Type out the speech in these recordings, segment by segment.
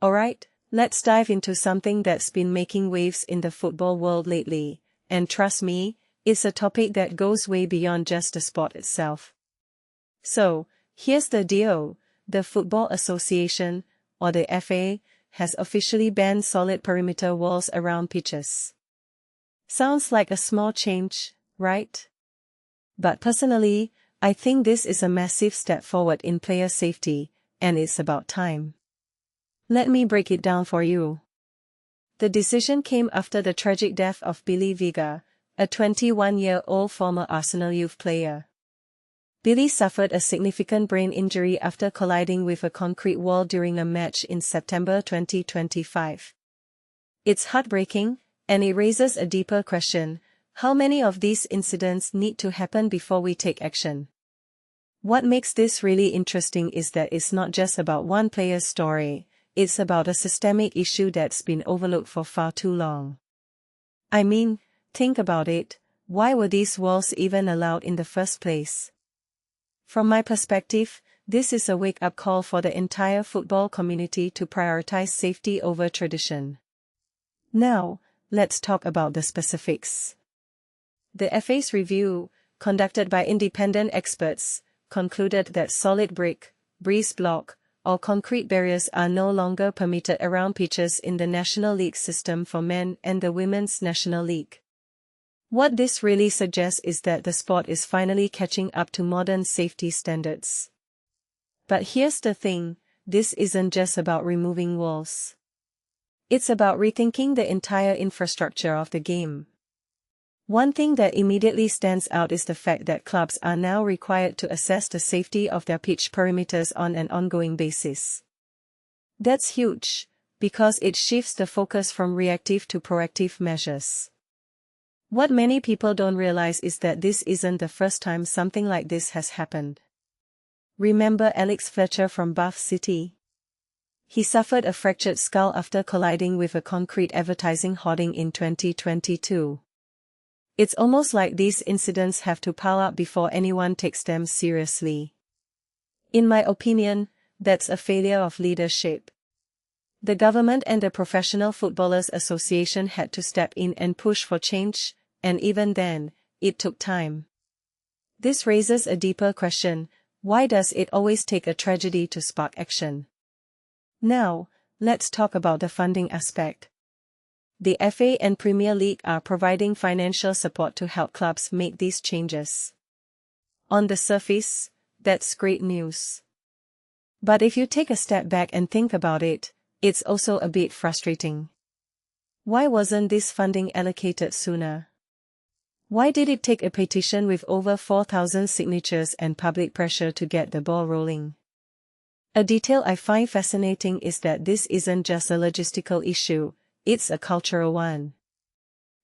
Alright, let's dive into something that's been making waves in the football world lately, and trust me, it's a topic that goes way beyond just the sport itself. So, here's the deal, the Football Association, or the FA, has officially banned solid perimeter walls around pitches. Sounds like a small change, right? But personally, I think this is a massive step forward in player safety, and it's about time. Let me break it down for you. The decision came after the tragic death of Billy Vigar, a 21-year-old former Arsenal youth player. Billy suffered a significant brain injury after colliding with a concrete wall during a match in September 2025. It's heartbreaking, and it raises a deeper question: how many of these incidents need to happen before we take action? What makes this really interesting is that it's not just about one player's story, it's about a systemic issue that's been overlooked for far too long. I mean, think about it, why were these walls even allowed in the first place? From my perspective, this is a wake-up call for the entire football community to prioritize safety over tradition. Now, let's talk about the specifics. The FA's review, conducted by independent experts, concluded that solid brick, breeze block, or concrete barriers are no longer permitted around pitches in the National League system for men and the Women's National League. What this really suggests is that the sport is finally catching up to modern safety standards. But here's the thing, this isn't just about removing walls. It's about rethinking the entire infrastructure of the game. One thing that immediately stands out is the fact that clubs are now required to assess the safety of their pitch perimeters on an ongoing basis. That's huge, because it shifts the focus from reactive to proactive measures. What many people don't realize is that this isn't the first time something like this has happened. Remember Alex Fletcher from Bath City? He suffered a fractured skull after colliding with a concrete advertising hoarding in 2022. It's almost like these incidents have to pile up before anyone takes them seriously. In my opinion, that's a failure of leadership. The government and the Professional Footballers Association had to step in and push for change, and even then, it took time. This raises a deeper question: why does it always take a tragedy to spark action? Now, let's talk about the funding aspect. The FA and Premier League are providing financial support to help clubs make these changes. On the surface, that's great news. But if you take a step back and think about it, it's also a bit frustrating. Why wasn't this funding allocated sooner? Why did it take a petition with over 4,000 signatures and public pressure to get the ball rolling? A detail I find fascinating is that this isn't just a logistical issue, it's a cultural one.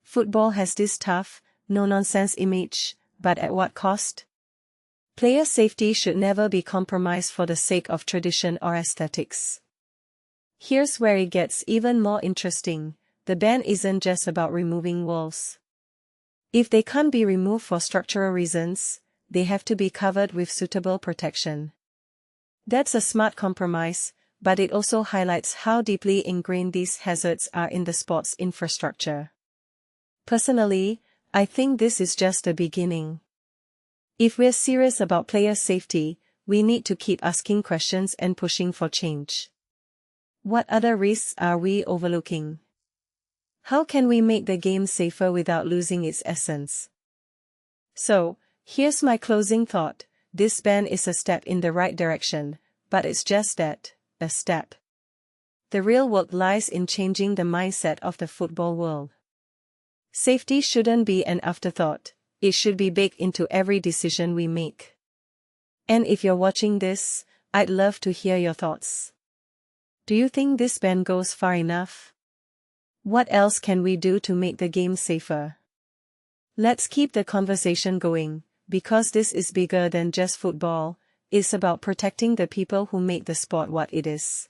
Football has this tough, no-nonsense image, but at what cost? Player safety should never be compromised for the sake of tradition or aesthetics. Here's where it gets even more interesting: the ban isn't just about removing walls. If they can't be removed for structural reasons, they have to be covered with suitable protection. That's a smart compromise, but it also highlights how deeply ingrained these hazards are in the sport's infrastructure. Personally, I think this is just the beginning. If we're serious about player safety, we need to keep asking questions and pushing for change. What other risks are we overlooking? How can we make the game safer without losing its essence? So, here's my closing thought: this ban is a step in the right direction, but it's just that, a step. The real work lies in changing the mindset of the football world. Safety shouldn't be an afterthought, it should be baked into every decision we make. And if you're watching this, I'd love to hear your thoughts. Do you think this ban goes far enough? What else can we do to make the game safer? Let's keep the conversation going, because this is bigger than just football, it's about protecting the people who make the sport what it is.